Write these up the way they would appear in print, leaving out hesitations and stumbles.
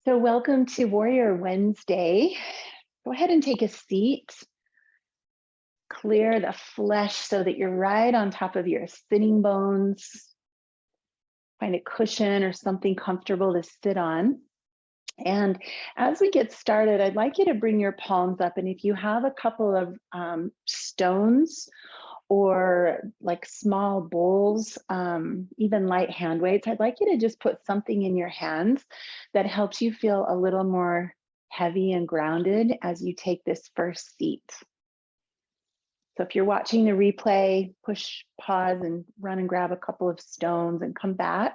So welcome to Warrior Wednesday. Go ahead and take a seat. Clear the flesh so that you're right on top of your sitting bones. Find a cushion or something comfortable to sit on. And as we get started, I'd like you to bring your palms up. And if you have a couple of stones or like small bowls, even light hand weights, I'd like you to just put something in your hands that helps you feel a little more heavy and grounded as you take this first seat. So if you're watching the replay, push pause and run and grab a couple of stones and come back.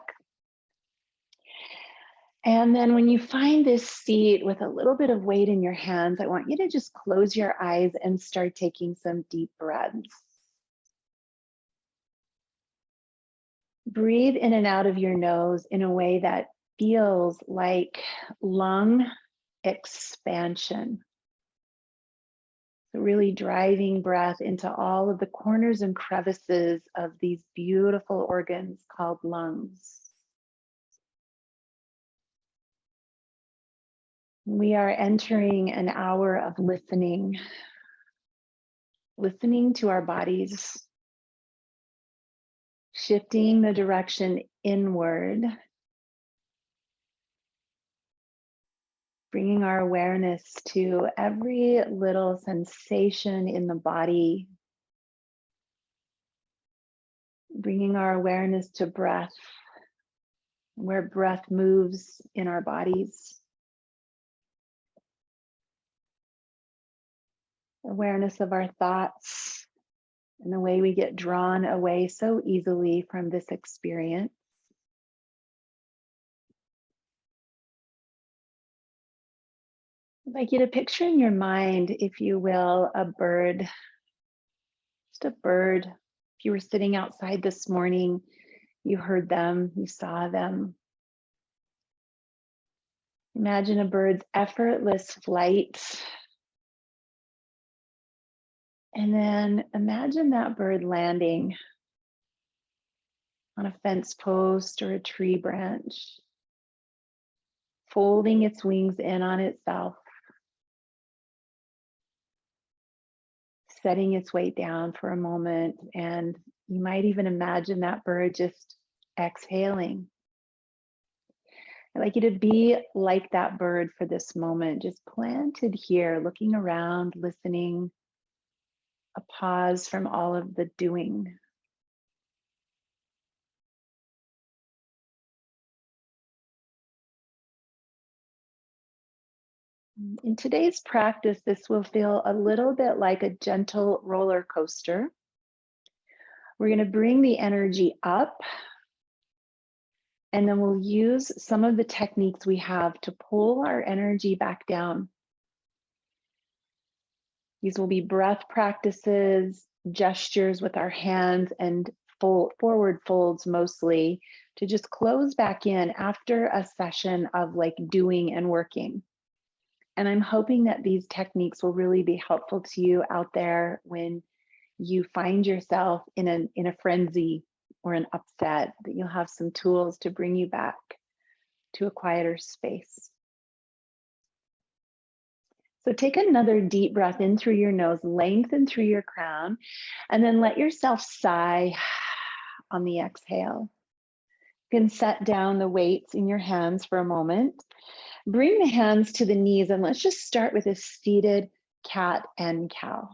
And then when you find this seat with a little bit of weight in your hands, I want you to just close your eyes and start taking some deep breaths. Breathe in and out of your nose in a way that feels like lung expansion. So really driving breath into all of the corners and crevices of these beautiful organs called lungs. We are entering an hour of listening to our bodies, shifting the direction inward, bringing our awareness to every little sensation in the body, bringing our awareness to breath, where breath moves in our bodies. Awareness of our thoughts and the way we get drawn away so easily from this experience. I'd like you to picture in your mind, if you will, a bird, just a bird. If you were sitting outside this morning, you heard them, you saw them. Imagine a bird's effortless flight. And then imagine that bird landing on a fence post or a tree branch, folding its wings in on itself, setting its weight down for a moment. And you might even imagine that bird just exhaling. I'd like you to be like that bird for this moment, just planted here, looking around, listening, a pause from all of the doing. In today's practice, this will feel a little bit like a gentle roller coaster. We're going to bring the energy up, and then we'll use some of the techniques we have to pull our energy back down. These will be breath practices, gestures with our hands, and forward folds mostly, to just close back in after a session of like doing and working. And I'm hoping that these techniques will really be helpful to you out there when you find yourself in a frenzy or an upset, that you'll have some tools to bring you back to a quieter space. So take another deep breath in through your nose, lengthen through your crown, and then let yourself sigh on the exhale. You can set down the weights in your hands for a moment. Bring the hands to the knees, and let's just start with a seated cat and cow.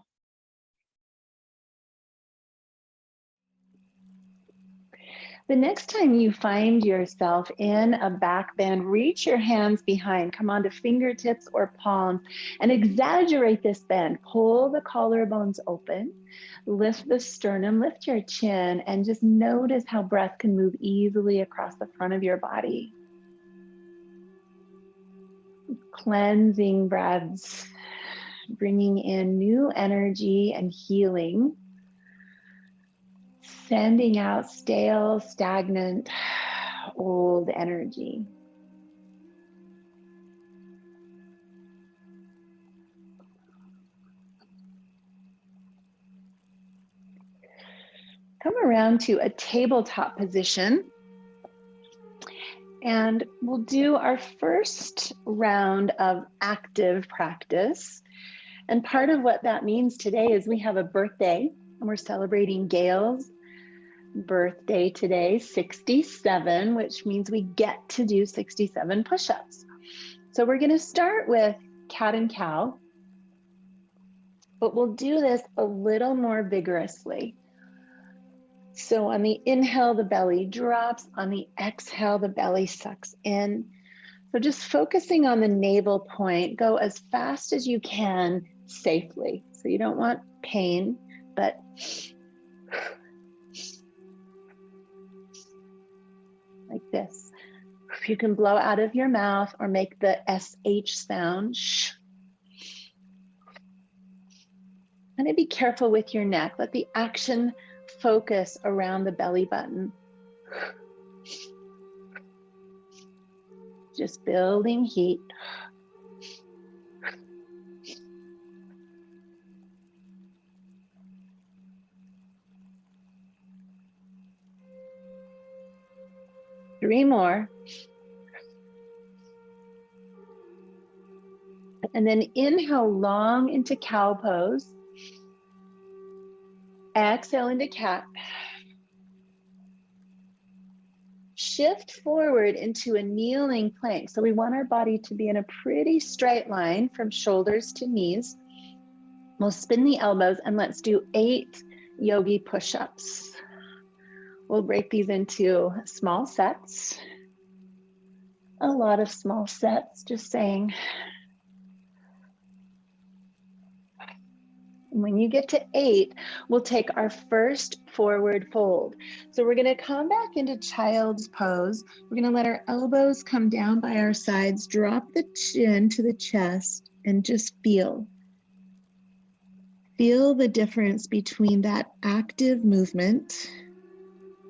The next time you find yourself in a back bend, reach your hands behind, come onto fingertips or palms, and exaggerate this bend. Pull the collarbones open, lift the sternum, lift your chin, and just notice how breath can move easily across the front of your body. Cleansing breaths, bringing in new energy and healing. Sending out stale, stagnant, old energy. Come around to a tabletop position. And we'll do our first round of active practice. And part of what that means today is we have a birthday, and we're celebrating Gail's birthday today, 67, which means we get to do 67 push-ups. So we're going to start with cat and cow, but we'll do this a little more vigorously. So on the inhale, the belly drops. On the exhale, the belly sucks in. So just focusing on the navel point, go as fast as you can safely. So you don't want pain, but like this. You can blow out of your mouth or make the SH sound. Shh. And be careful with your neck. Let the action focus around the belly button. Just building heat. Three more. And then inhale long into cow pose. Exhale into cat. Shift forward into a kneeling plank. So we want our body to be in a pretty straight line from shoulders to knees. We'll spin the elbows and let's do 8 yogi push-ups. We'll break these into small sets. A lot of small sets, just saying. When you get to 8, we'll take our first forward fold. So we're going to come back into child's pose. We're going to let our elbows come down by our sides, drop the chin to the chest, and just feel. Feel the difference between that active movement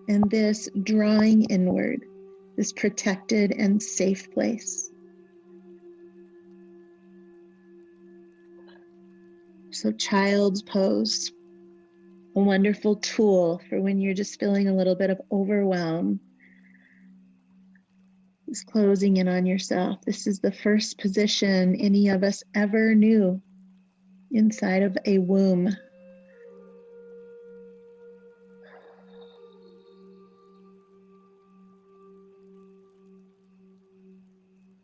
and this drawing inward, this protected and safe place. So child's pose, a wonderful tool for when you're just feeling a little bit of overwhelm. Just closing in on yourself. This is the first position any of us ever knew inside of a womb.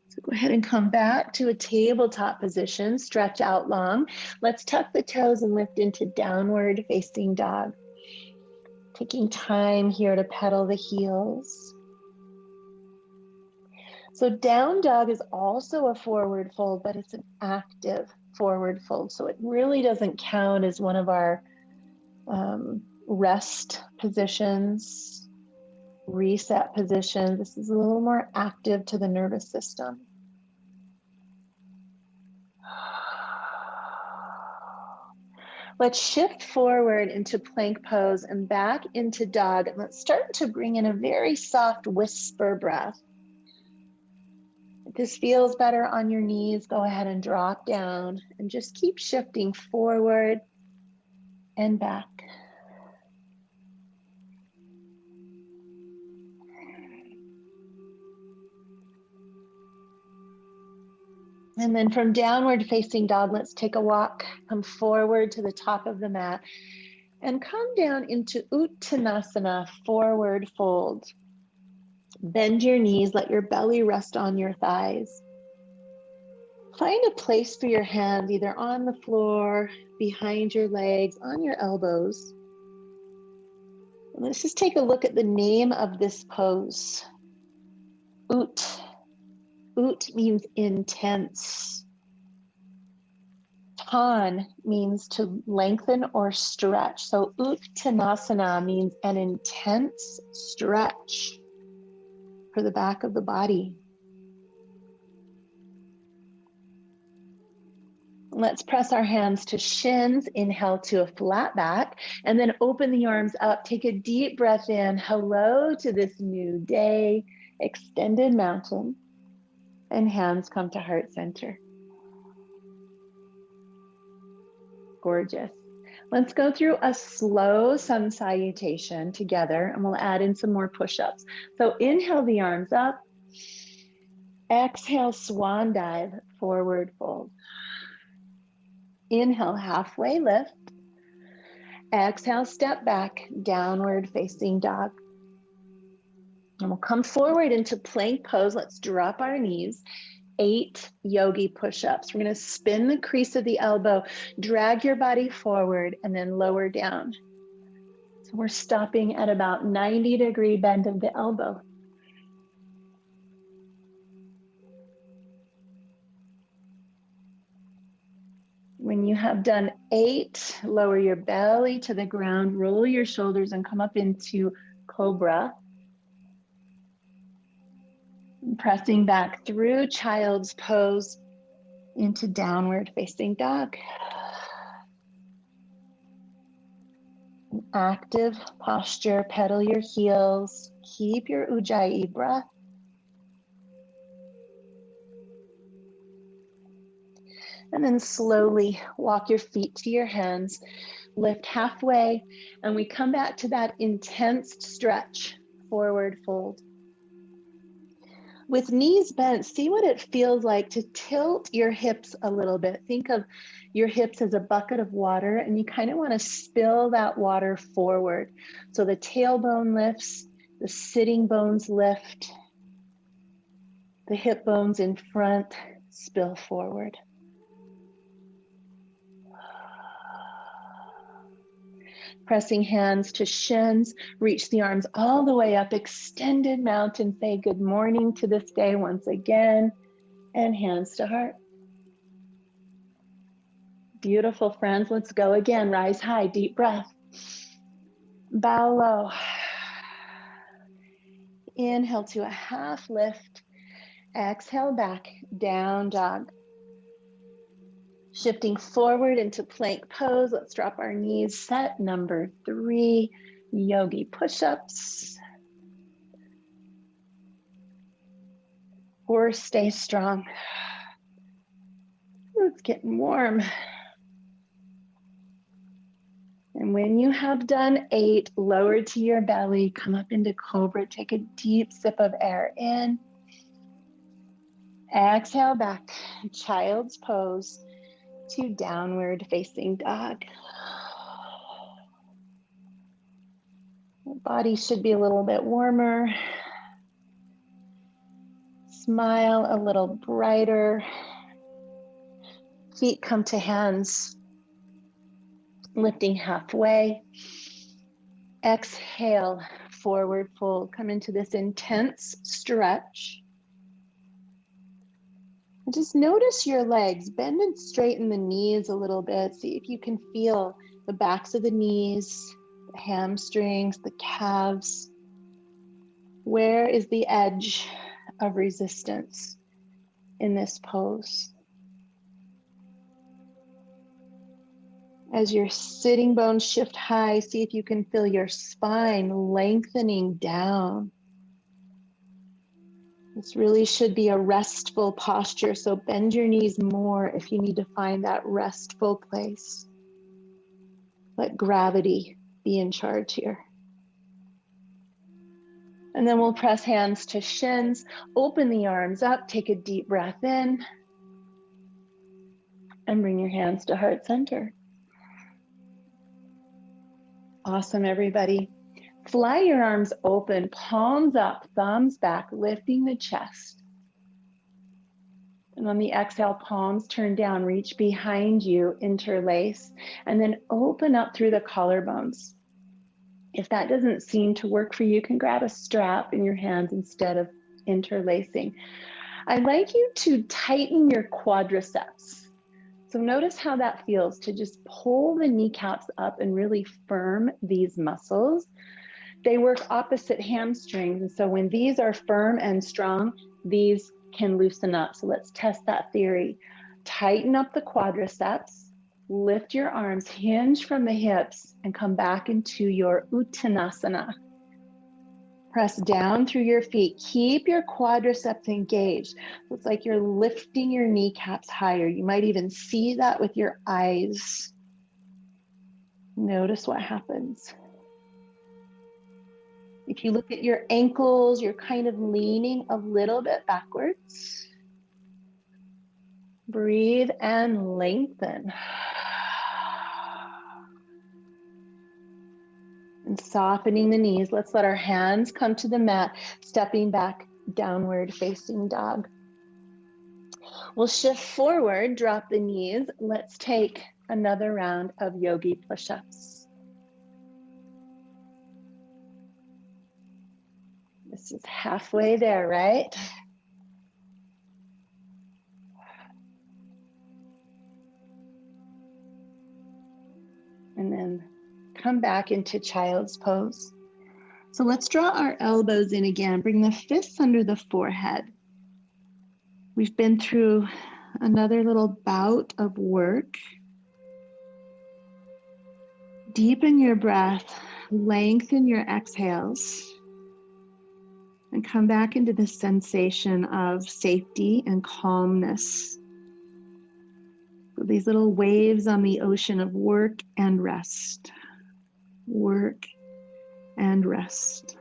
So go ahead and come back to a tabletop position, stretch out long. Let's tuck the toes and lift into downward facing dog. Taking time here to pedal the heels. So down dog is also a forward fold, but it's an active forward fold. So it really doesn't count as one of our rest positions, reset positions. This is a little more active to the nervous system. Let's shift forward into plank pose and back into dog. And let's start to bring in a very soft whisper breath. If this feels better on your knees, go ahead and drop down and just keep shifting forward and back. And then from downward facing dog, let's take a walk, come forward to the top of the mat and come down into Uttanasana, forward fold. Bend your knees, let your belly rest on your thighs. Find a place for your hands, either on the floor, behind your legs, on your elbows. And let's just take a look at the name of this pose. Ut. Ut means intense. Tan means to lengthen or stretch. So Uttanasana means an intense stretch for the back of the body. Let's press our hands to shins, inhale to a flat back, and then open the arms up. Take a deep breath in. Hello to this new day. Extended mountain. And hands come to heart center. Gorgeous. Let's go through a slow sun salutation together, and we'll add in some more push-ups. So inhale the arms up, Exhale, swan dive, forward fold. Inhale, halfway lift. Exhale, step back, downward facing dog. And we'll come forward into plank pose. Let's drop our knees. 8 yogi push-ups. We're going to spin the crease of the elbow, drag your body forward, and then lower down. So we're stopping at about 90-degree bend of the elbow. When you have done 8, lower your belly to the ground, roll your shoulders, and come up into cobra. Pressing back through child's pose into downward facing dog. An active posture, pedal your heels, keep your ujjayi breath. And then slowly walk your feet to your hands, lift halfway, and we come back to that intense stretch, forward fold. With knees bent, see what it feels like to tilt your hips a little bit. Think of your hips as a bucket of water, and you kind of want to spill that water forward. So the tailbone lifts, the sitting bones lift, the hip bones in front spill forward. Pressing hands to shins, reach the arms all the way up, extended mountain, say good morning to this day once again, and hands to heart. Beautiful, friends. Let's go again. Rise high, deep breath. Bow low. Inhale to a half lift. Exhale back, down dog. Shifting forward into plank pose. Let's drop our knees. Set number 3, yogi push-ups. Or stay strong. It's getting warm. And when you have done 8, lower to your belly, come up into cobra. Take a deep sip of air in. Exhale back, child's pose to downward facing dog. The body should be a little bit warmer. Smile a little brighter. Feet come to hands, lifting halfway. Exhale, forward fold. Come into this intense stretch. And just notice your legs. Bend and straighten the knees a little bit. See if you can feel the backs of the knees, the hamstrings, the calves. Where is the edge of resistance in this pose? As your sitting bones shift high, see if you can feel your spine lengthening down. This really should be a restful posture, so bend your knees more if you need to find that restful place. Let gravity be in charge here. And then we'll press hands to shins, open the arms up, take a deep breath in, and bring your hands to heart center. Awesome, everybody. Fly your arms open, palms up, thumbs back, lifting the chest. And on the exhale, palms turn down, reach behind you, interlace, and then open up through the collarbones. If that doesn't seem to work for you, you can grab a strap in your hands instead of interlacing. I'd like you to tighten your quadriceps. So notice how that feels to just pull the kneecaps up and really firm these muscles. They work opposite hamstrings. And so when these are firm and strong, these can loosen up. So let's test that theory. Tighten up the quadriceps, lift your arms, hinge from the hips, and come back into your Uttanasana. Press down through your feet. Keep your quadriceps engaged. It's like you're lifting your kneecaps higher. You might even see that with your eyes. Notice what happens. If you look at your ankles, you're kind of leaning a little bit backwards. Breathe and lengthen. And softening the knees. Let's let our hands come to the mat, stepping back, downward facing dog. We'll shift forward, drop the knees. Let's take another round of Yogi Push-Ups. This is halfway there, right? And then come back into child's pose. So let's draw our elbows in again. Bring the fists under the forehead. We've been through another little bout of work. Deepen your breath, lengthen your exhales, and come back into the sensation of safety and calmness. So these little waves on the ocean of work and rest. Work and rest.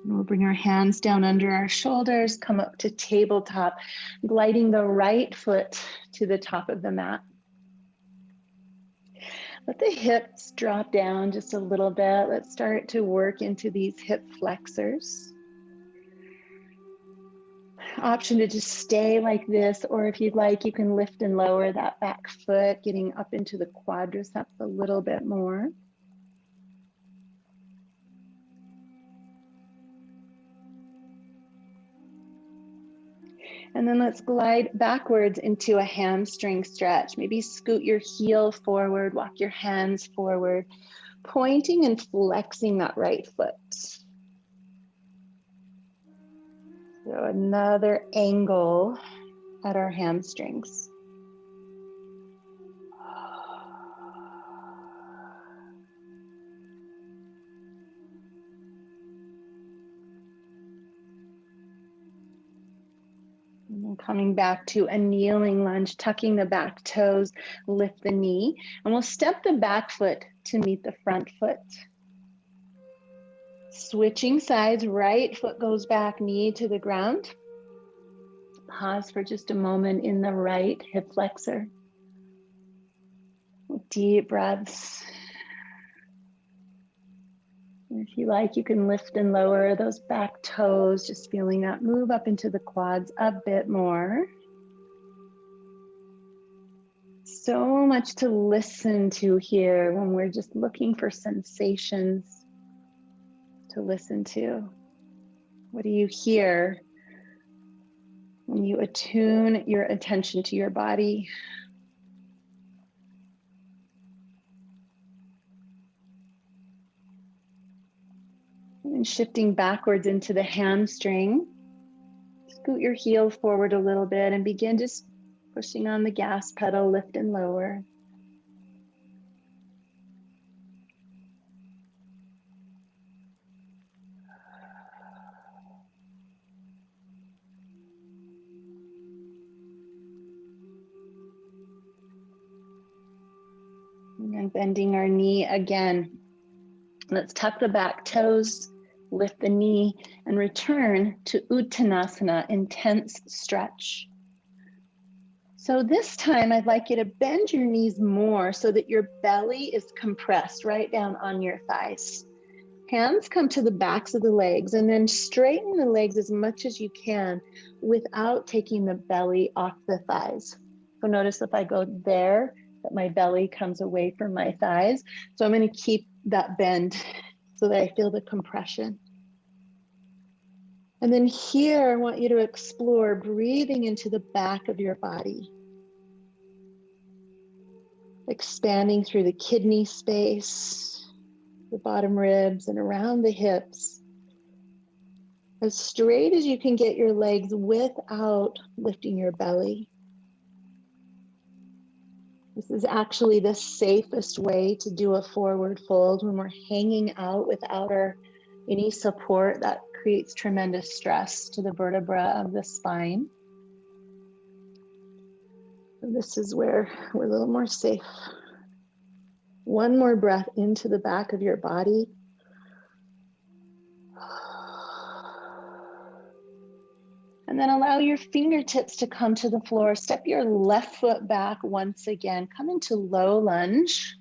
And we'll bring our hands down under our shoulders, come up to tabletop, gliding the right foot to the top of the mat. Let the hips drop down just a little bit. Let's start to work into these hip flexors. Option to just stay like this, or if you'd like, you can lift and lower that back foot, getting up into the quadriceps a little bit more. And then let's glide backwards into a hamstring stretch. Maybe scoot your heel forward, walk your hands forward, pointing and flexing that right foot. So another angle at our hamstrings. And then coming back to a kneeling lunge, tucking the back toes, lift the knee, and we'll step the back foot to meet the front foot. Switching sides, right foot goes back, knee to the ground. Pause for just a moment in the right hip flexor. Deep breaths. If you like, you can lift and lower those back toes, just feeling that move up into the quads a bit more. So much to listen to here when we're just looking for sensations to listen to. What do you hear when you attune your attention to your body? And shifting backwards into the hamstring, scoot your heel forward a little bit and begin just pushing on the gas pedal, lift and lower. And bending our knee again. Let's tuck the back toes, lift the knee, and return to Uttanasana, intense stretch. So this time I'd like you to bend your knees more so that your belly is compressed right down on your thighs. Hands come to the backs of the legs, and then straighten the legs as much as you can without taking the belly off the thighs. So notice if I go there, that my belly comes away from my thighs. So I'm going to keep that bend so that I feel the compression. And then here, I want you to explore breathing into the back of your body. Expanding through the kidney space, the bottom ribs, and around the hips. As straight as you can get your legs without lifting your belly. This is actually the safest way to do a forward fold when we're hanging out without any support. That creates tremendous stress to the vertebra of the spine. This is where we're a little more safe. One more breath into the back of your body. And then allow your fingertips to come to the floor. Step your left foot back once again. Come into low lunge.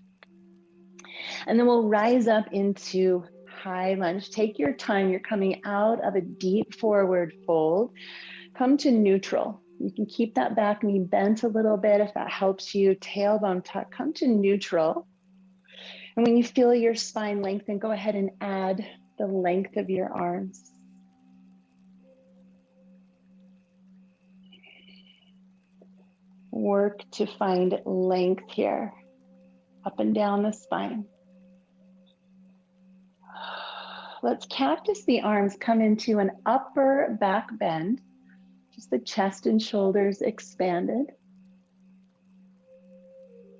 And then we'll rise up into high lunge. Take your time. You're coming out of a deep forward fold. Come to neutral. You can keep that back knee bent a little bit if that helps you. Tailbone tuck. Come to neutral. And when you feel your spine lengthen, go ahead and add the length of your arms. Work to find length here, up and down the spine. Let's cactus the arms, come into an upper back bend, just the chest and shoulders expanded.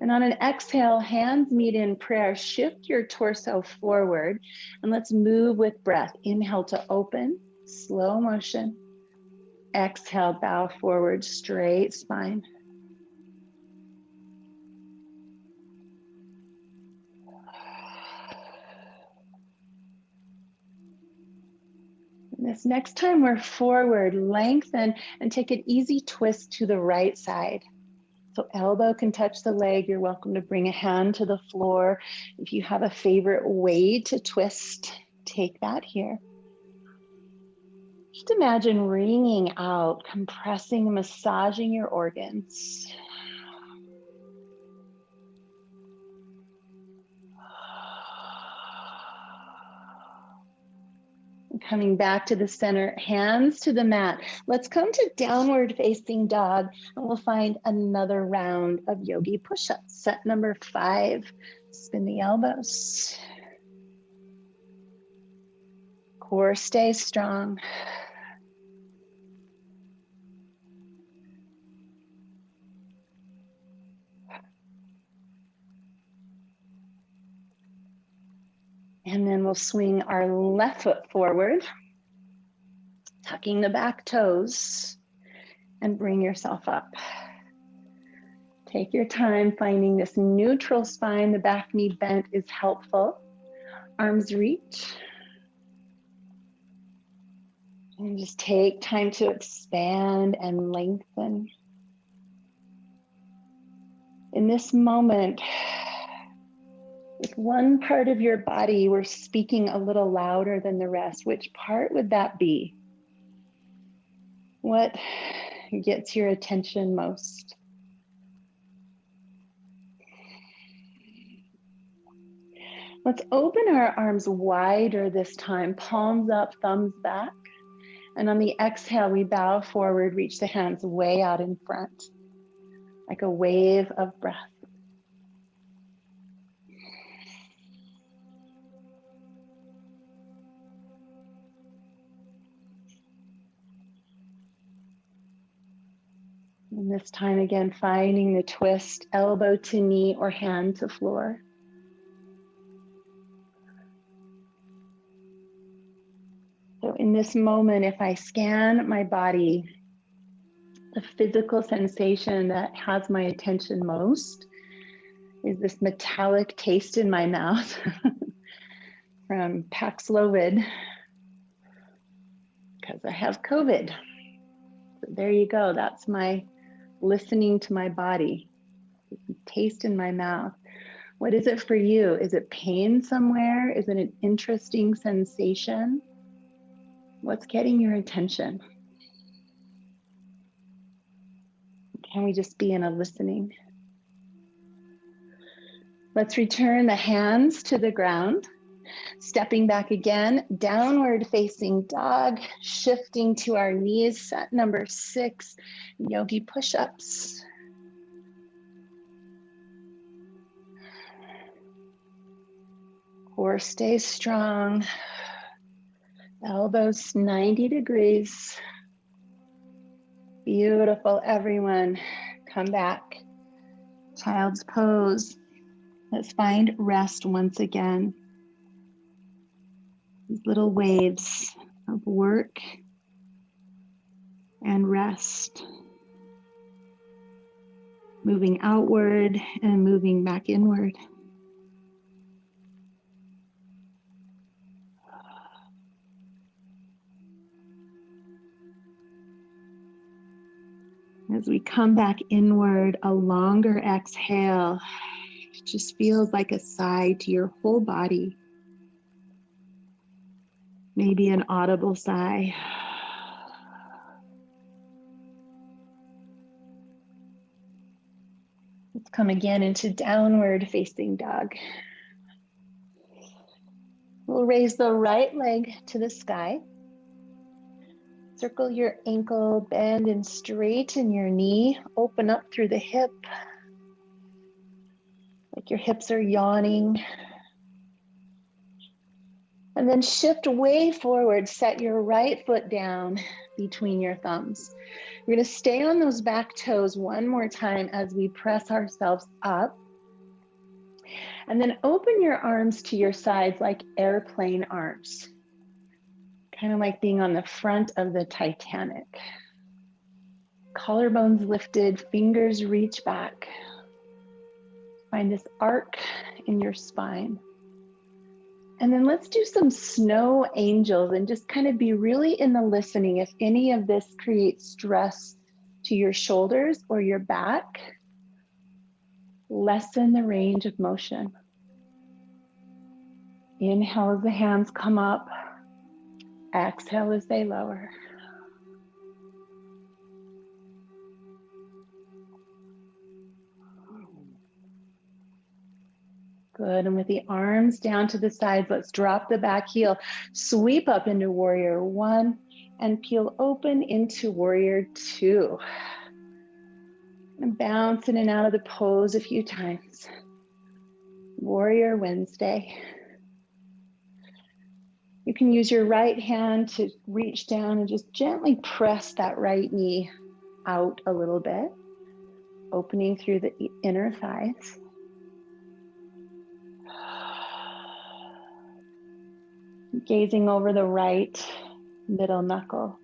And on an exhale, hands meet in prayer, shift your torso forward, and let's move with breath. Inhale to open, slow motion. Exhale, bow forward, straight spine. This next time we're forward, lengthen and take an easy twist to the right side. So elbow can touch the leg. You're welcome to bring a hand to the floor. If you have a favorite way to twist, take that here. Just imagine wringing out, compressing, massaging your organs. Coming back to the center, hands to the mat. Let's come to downward facing dog, and we'll find another round of yogi push-ups. Set number 5, spin the elbows. Core stays strong. And then we'll swing our left foot forward, tucking the back toes, and bring yourself up. Take your time finding this neutral spine. The back knee bent is helpful. Arms reach. And just take time to expand and lengthen. In this moment, with one part of your body, we're speaking a little louder than the rest. Which part would that be? What gets your attention most? Let's open our arms wider this time, palms up, thumbs back. And on the exhale, we bow forward, reach the hands way out in front, like a wave of breath. And this time again, finding the twist, elbow to knee or hand to floor. So in this moment, if I scan my body, the physical sensation that has my attention most is this metallic taste in my mouth from Paxlovid, because I have COVID. So there you go, that's my listening to my body, taste in my mouth. What is it for you? Is it pain somewhere? Is it an interesting sensation? What's getting your attention? Can we just be in a listening? Let's return the hands to the ground. Stepping back again, downward facing dog, shifting to our knees. Set number 6, yogi push-ups. Core stays strong. Elbows 90 degrees. Beautiful, everyone. Come back. Child's pose. Let's find rest once again. These little waves of work and rest. moving outward and moving back inward. As we come back inward, a longer exhale just feels like a sigh to your whole body. Maybe an audible sigh. Let's come again into downward facing dog. We'll raise the right leg to the sky. Circle your ankle, bend and straighten your knee. Open up through the hip, like your hips are yawning. And then shift way forward. Set your right foot down between your thumbs. We're going to stay on those back toes one more time as we press ourselves up. And then open your arms to your sides like airplane arms. Kind of like being on the front of the Titanic. Collarbones lifted, fingers reach back. Find this arc in your spine. And then let's do some snow angels and just kind of be really in the listening. If any of this creates stress to your shoulders or your back, lessen the range of motion. Inhale as the hands come up. Exhale as they lower. Good, and with the arms down to the sides, let's drop the back heel. Sweep up into warrior one and peel open into warrior two. And bounce in and out of the pose a few times. Warrior Wednesday. You can use your right hand to reach down and just gently press that right knee out a little bit, opening through the inner thighs. Gazing over the right middle knuckle.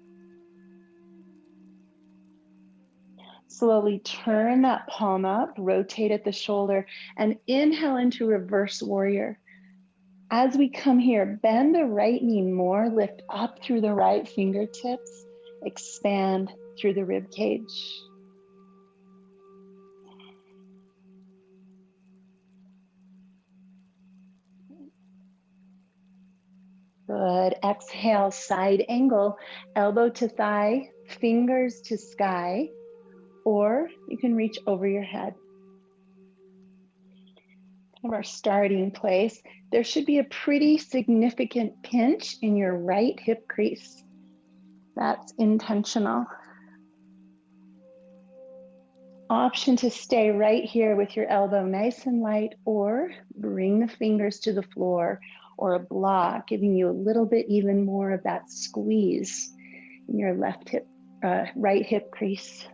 Slowly turn that palm up, rotate at the shoulder, and inhale into reverse warrior. As we come here, bend the right knee more, lift up through the right fingertips, expand through the rib cage. Good. Exhale, side angle, elbow to thigh, fingers to sky, or you can reach over your head. Of our starting place, there should be a pretty significant pinch in your right hip crease. That's intentional. Option to stay right here with your elbow nice and light, or bring the fingers to the floor or a block, giving you a little bit even more of that squeeze in your left hip, right hip crease.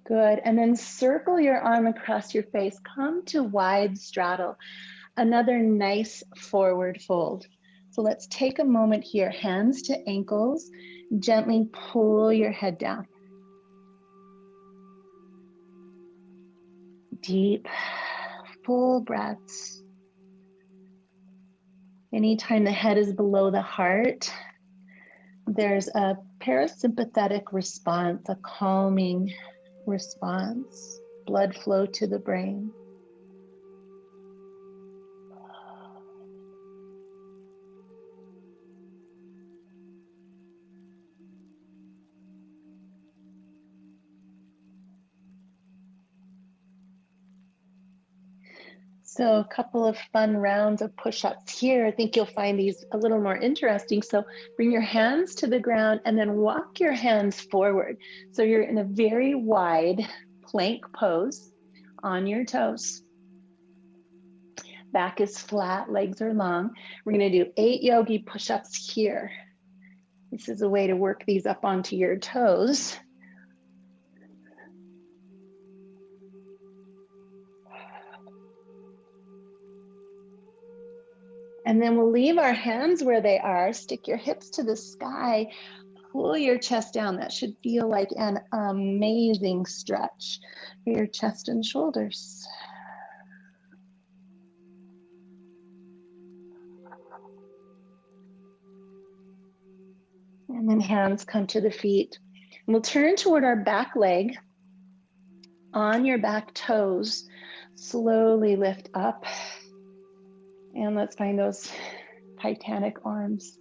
Good, and then circle your arm across your face. Come to wide straddle. Another nice forward fold. So let's take a moment here, hands to ankles, gently pull your head down. Deep, full breaths. Anytime the head is below the heart, there's a parasympathetic response, a calming response, blood flow to the brain. So a couple of fun rounds of push-ups here. I think you'll find these a little more interesting. So bring your hands to the ground and then walk your hands forward. So you're in a very wide plank pose on your toes. Back is flat, legs are long. We're going to do 8 yogi push-ups here. This is a way to work these up onto your toes. And then we'll leave our hands where they are. Stick your hips to the sky. pull your chest down. That should feel like an amazing stretch for your chest and shoulders. And then hands come to the feet. And we'll turn toward our back leg. On your back toes, slowly lift up. And let's find those Titanic arms.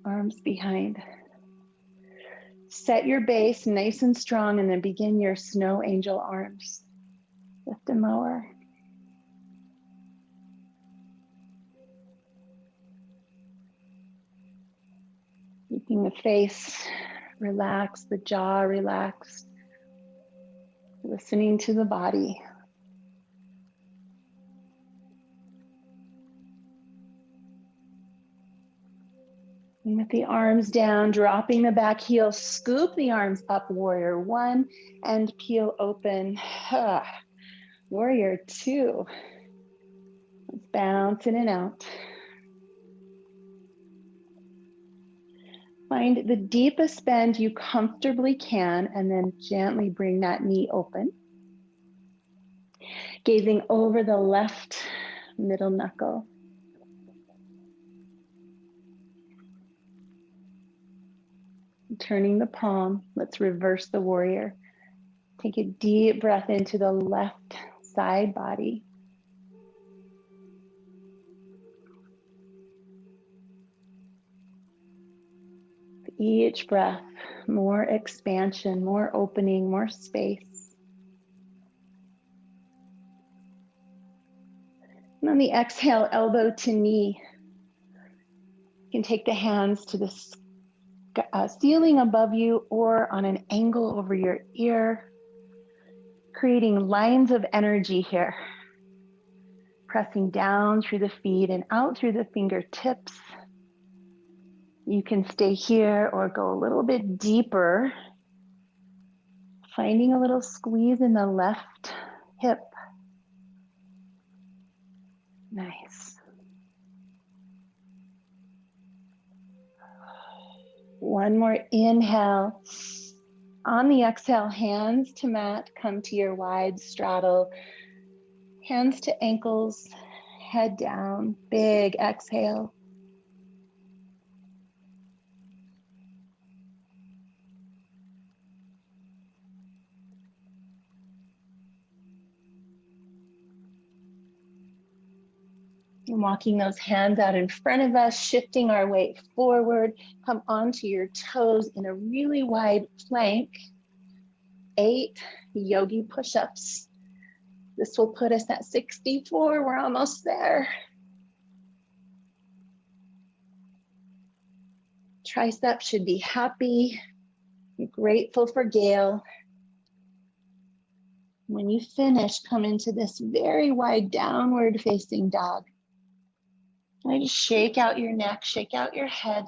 Arms behind. Set your base nice and strong and then begin your snow angel arms. Lift and lower. Keeping the face relaxed, the jaw relaxed. Listening to the body. And with the arms down, dropping the back heel, scoop the arms up, warrior one, and peel open. Warrior two. Let's bounce in and out. Find the deepest bend you comfortably can, and then gently bring that knee open. Gazing over the left middle knuckle. Turning the palm, let's reverse the warrior. Take a deep breath into the left side body. With each breath, more expansion, more opening, more space. And on the exhale, elbow to knee. You can take the hands to the ceiling above you or on an angle over your ear, creating lines of energy here. Pressing down through the feet and out through the fingertips. You can stay here or go a little bit deeper, finding a little squeeze in the left hip. Nice. One more inhale. On the exhale, hands to mat, come to your wide straddle. Hands to ankles, head down, big exhale. And walking those hands out in front of us, shifting our weight forward, come onto your toes in a really wide plank. 8 Yogi Push-Ups. This will put us at 64, we're almost there. Triceps should be happy, grateful for Gail. When you finish, come into this very wide downward facing dog. And just shake out your neck, shake out your head.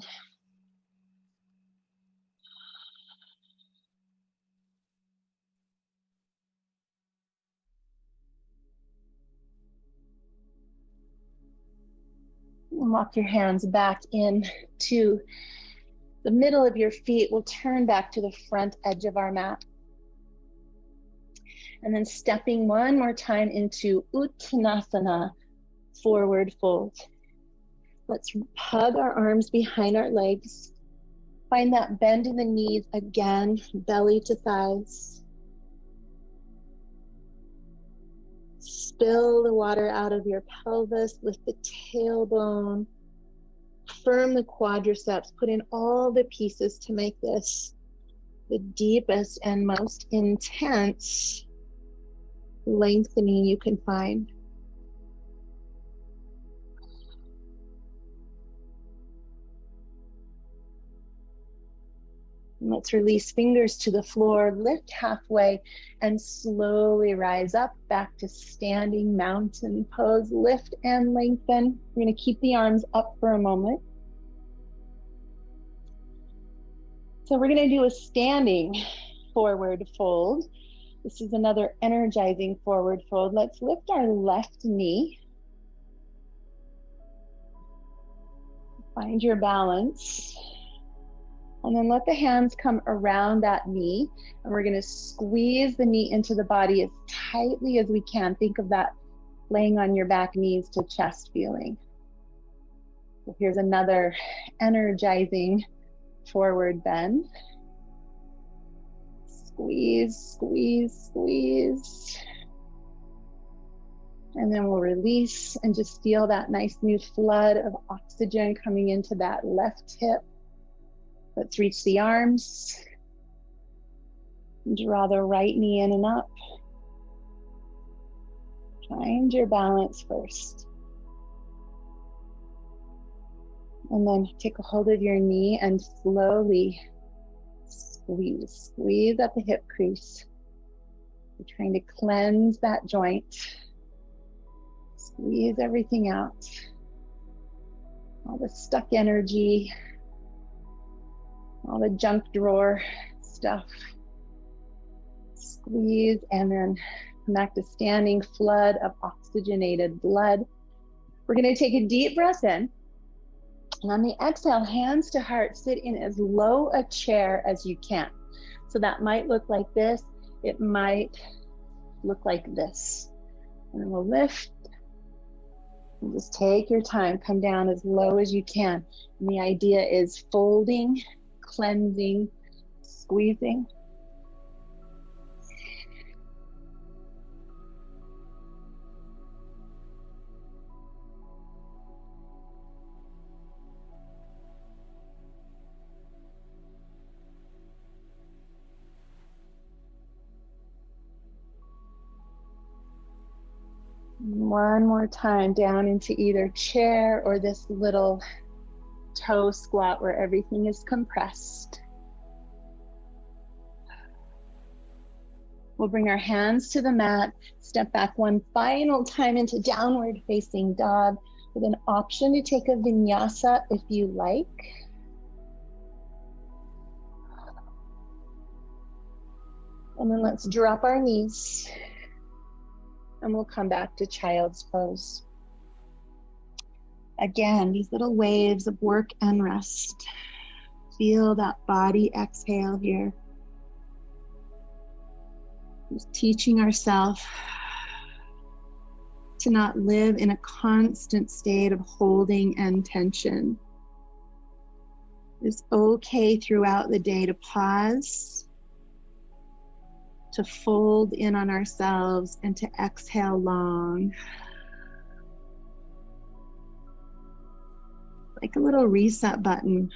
And walk your hands back in to the middle of your feet. We'll turn back to the front edge of our mat. And then stepping one more time into Uttanasana, forward fold. Let's hug our arms behind our legs. Find that bend in the knees again, belly to thighs. Spill the water out of your pelvis, lift the tailbone, firm the quadriceps, put in all the pieces to make this the deepest and most intense lengthening you can find. And let's release fingers to the floor, lift halfway, and slowly rise up back to standing mountain pose. Lift and lengthen. We're going to keep the arms up for a moment. So we're going to do a standing forward fold. This is another energizing forward fold. Let's lift our left knee. Find your balance. And then let the hands come around that knee, and we're going to squeeze the knee into the body as tightly as we can. Think of that laying on your back, knees to chest feeling. So here's another energizing forward bend. Squeeze, squeeze, squeeze. And then we'll release and just feel that nice new flood of oxygen coming into that left hip. Let's reach the arms. Draw the right knee in and up. Find your balance first. And then take a hold of your knee and slowly squeeze. Squeeze at the hip crease. We're trying to cleanse that joint. Squeeze everything out. All the stuck energy, all the junk drawer stuff. Squeeze and then come back to standing, flood of oxygenated blood. We're going to take a deep breath in. And on the exhale, hands to heart, sit in as low a chair as you can. So that might look like this. It might look like this. And then we'll lift. And just take your time, come down as low as you can. And the idea is folding, cleansing, squeezing. One more time down into either chair or this little toe squat where everything is compressed. We'll bring our hands to the mat, step back one final time into downward facing dog with an option to take a vinyasa if you like. And then let's drop our knees. And we'll come back to child's pose. Again, these little waves of work and rest. Feel that body exhale here. Just teaching ourselves to not live in a constant state of holding and tension. It's okay throughout the day to pause, to fold in on ourselves, and to exhale long. Like a little reset button.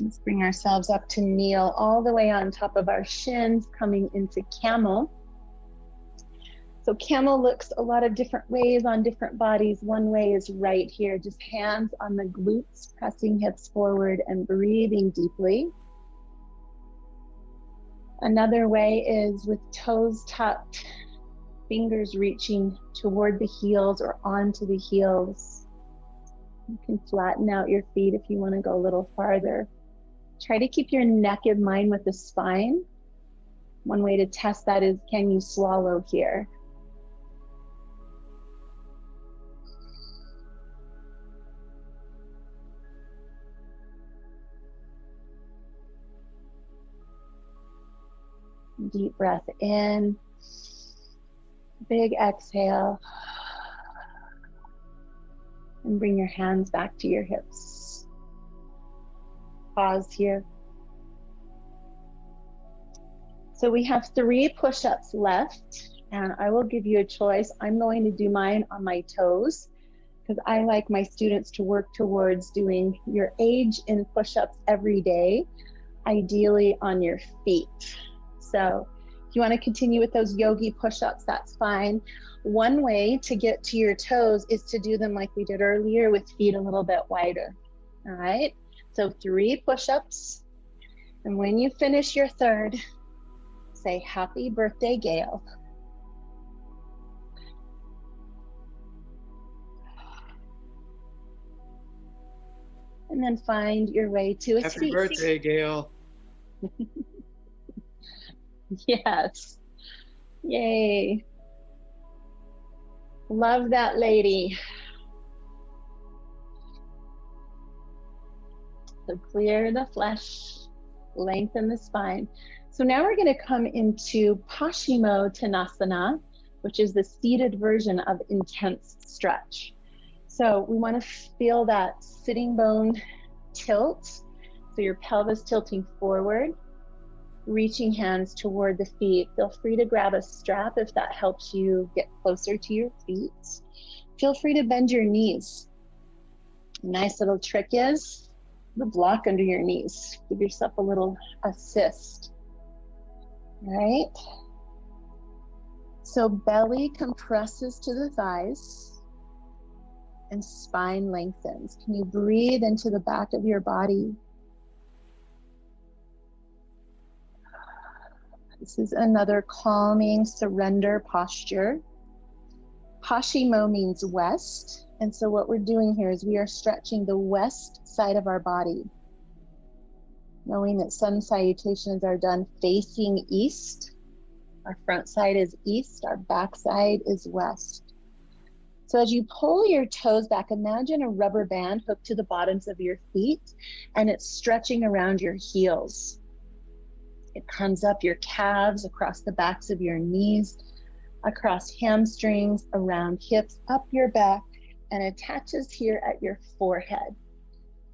Let's bring ourselves up to kneel all the way on top of our shins, coming into camel. So camel looks a lot of different ways on different bodies. One way is right here, just hands on the glutes, pressing hips forward and breathing deeply. Another way is with toes tucked, fingers reaching toward the heels or onto the heels. You can flatten out your feet if you want to go a little farther. Try to keep your neck in line with the spine. One way to test that is, can you swallow here? Deep breath in, big exhale, and bring your hands back to your hips. Pause here. So we have 3 push-ups left, and I will give you a choice. I'm going to do mine on my toes because I like my students to work towards doing your age in push-ups every day, ideally on your feet. So if you want to continue with those yogi push-ups, that's fine. One way to get to your toes is to do them like we did earlier with feet a little bit wider. All right, so 3 push-ups. And when you finish your third, say, "Happy birthday, Gail." And then find your way to a seat. Happy birthday, Gail. Yes. Yay. Love that lady. So clear the flesh, lengthen the spine. So now we're going to come into Paschimottanasana, which is the seated version of intense stretch. So we want to feel that sitting bone tilt. So your pelvis tilting forward, reaching hands toward the feet. Feel free to grab a strap if that helps you get closer to your feet. Feel free to bend your knees. A nice little trick is the block under your knees. Give yourself a little assist. All right. So belly compresses to the thighs and spine lengthens. Can you breathe into the back of your body? This is another calming surrender posture. Paschimo means west. And so what we're doing here is we are stretching the west side of our body. Knowing that sun salutations are done facing east. Our front side is east, our back side is west. So as you pull your toes back, imagine a rubber band hooked to the bottoms of your feet and it's stretching around your heels. It comes up your calves, across the backs of your knees, across hamstrings, around hips, up your back, and attaches here at your forehead.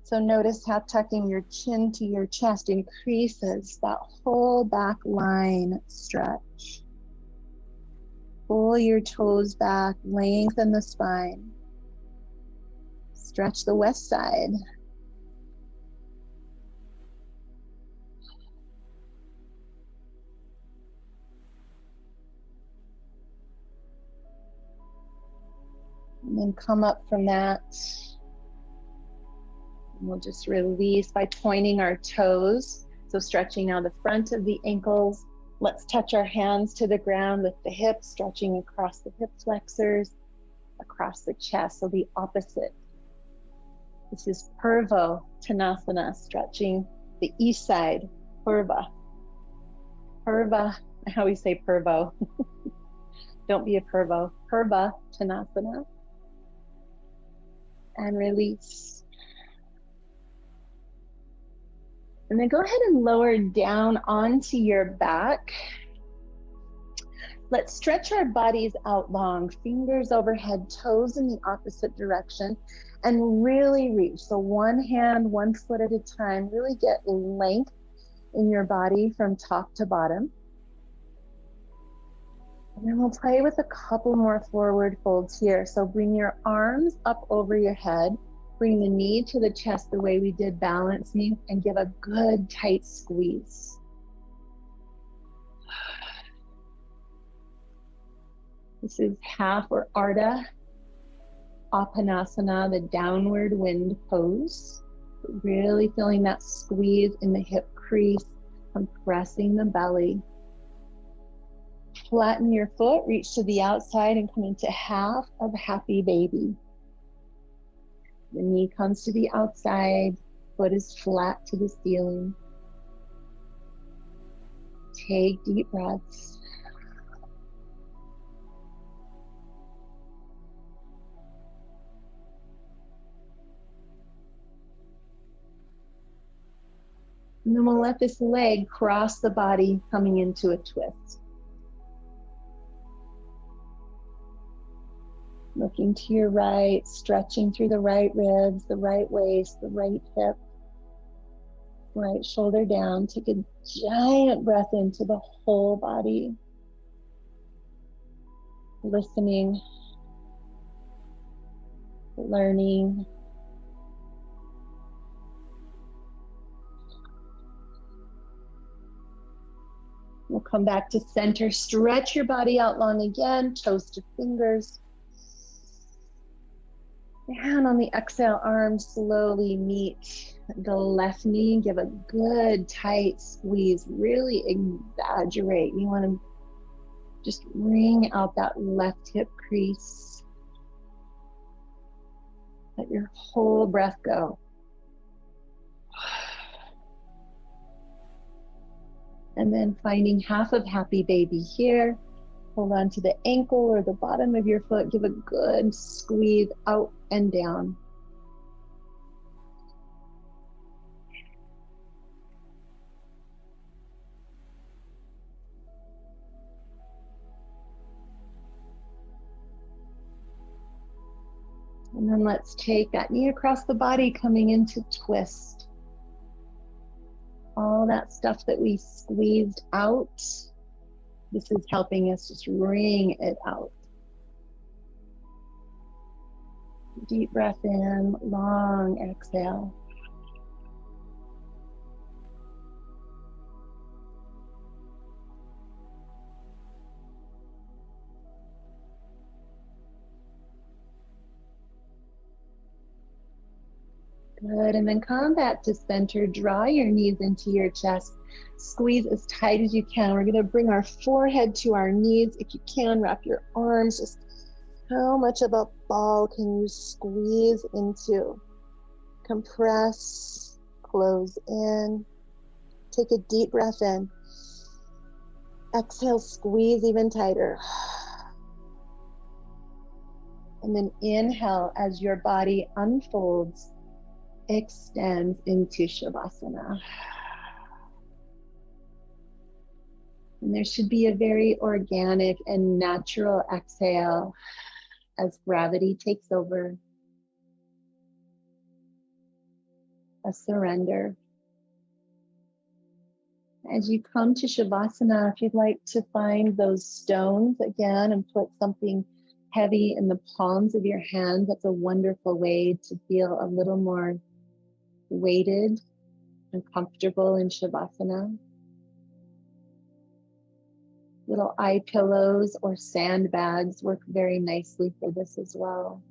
So notice how tucking your chin to your chest increases that whole back line stretch. Pull your toes back, lengthen the spine. Stretch the west side. And then come up from that. And we'll just release by pointing our toes. So stretching now the front of the ankles. Let's touch our hands to the ground with the hips, stretching across the hip flexors, across the chest, so the opposite. This is Purvottanasana, stretching the east side, Purva. Purva, I always say Purvo. Don't be a Purvo. Purvottanasana. And release. And then go ahead and lower down onto your back. Let's stretch our bodies out long, fingers overhead, toes in the opposite direction, and really reach. So one hand, one foot at a time, really get length in your body from top to bottom. And then we'll play with a couple more forward folds here. So bring your arms up over your head. Bring the knee to the chest the way we did balancing and give a good tight squeeze. This is half or Ardha Uttanasana, the downward wind pose. Really feeling that squeeze in the hip crease, compressing the belly. Flatten your foot, reach to the outside and come into half of happy baby. The knee comes to the outside, foot is flat to the ceiling. Take deep breaths. And then we'll let this leg cross the body, coming into a twist. Looking to your right, stretching through the right ribs, the right waist, the right hip, right shoulder down. Take a giant breath into the whole body. Listening, learning. We'll come back to center. Stretch your body out long again, toes to fingers. And on the exhale, arms slowly meet the left knee. Give a good tight squeeze. Really exaggerate. You want to just wring out that left hip crease. Let your whole breath go. And then finding half of happy baby here. Hold on to the ankle or the bottom of your foot. Give a good squeeze out and down. And then let's take that knee across the body, coming into twist. All that stuff that we squeezed out, this is helping us just wring it out. Deep breath in, long exhale. Good, and then come back to center. Draw your knees into your chest. Squeeze as tight as you can. We're gonna bring our forehead to our knees. If you can, wrap your arms. Just how much of a ball can you squeeze into? Compress, close in. Take a deep breath in. Exhale, squeeze even tighter. And then inhale as your body unfolds, extends into Shavasana. And there should be a very organic and natural exhale as gravity takes over, a surrender. As you come to Shavasana, if you'd like to find those stones again and put something heavy in the palms of your hands, that's a wonderful way to feel a little more weighted and comfortable in Shavasana. Little eye pillows or sandbags work very nicely for this as well.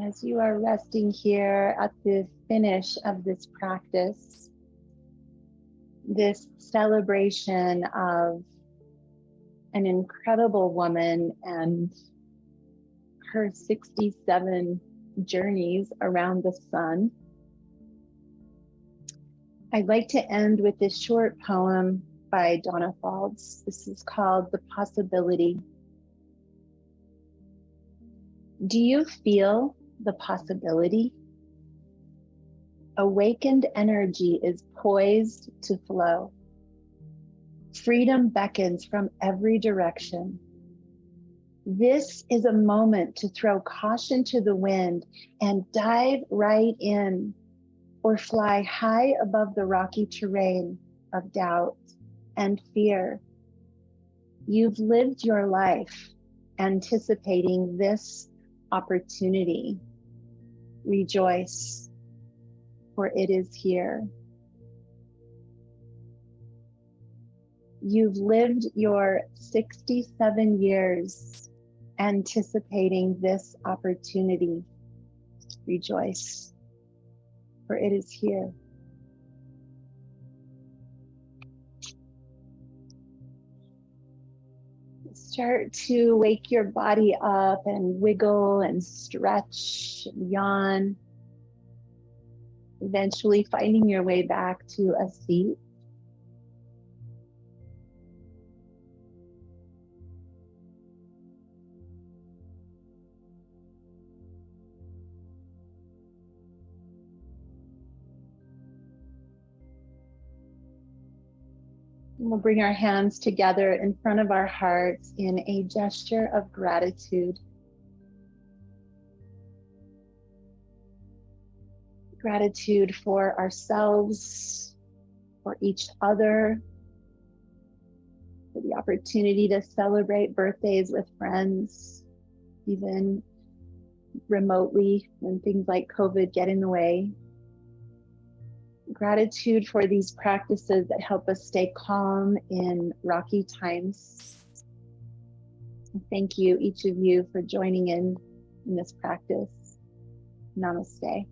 As you are resting here at the finish of this practice, this celebration of an incredible woman and her 67 journeys around the sun, I'd like to end with this short poem by Donna. This is called The Possibility. Do you feel the possibility? Awakened energy is poised to flow. Freedom beckons from every direction. This is a moment to throw caution to the wind and dive right in, or fly high above the rocky terrain of doubt and fear. You've lived your life anticipating this opportunity. Rejoice, for it is here. You've lived your 67 years anticipating this opportunity. Rejoice, for it is here. Start to wake your body up and wiggle and stretch and yawn. Eventually finding your way back to a seat. We'll bring our hands together in front of our hearts in a gesture of gratitude. Gratitude for ourselves, for each other, for the opportunity to celebrate birthdays with friends, even remotely when things like COVID get in the way. Gratitude for these practices that help us stay calm in rocky times. Thank you, each of you, for joining in this practice. Namaste.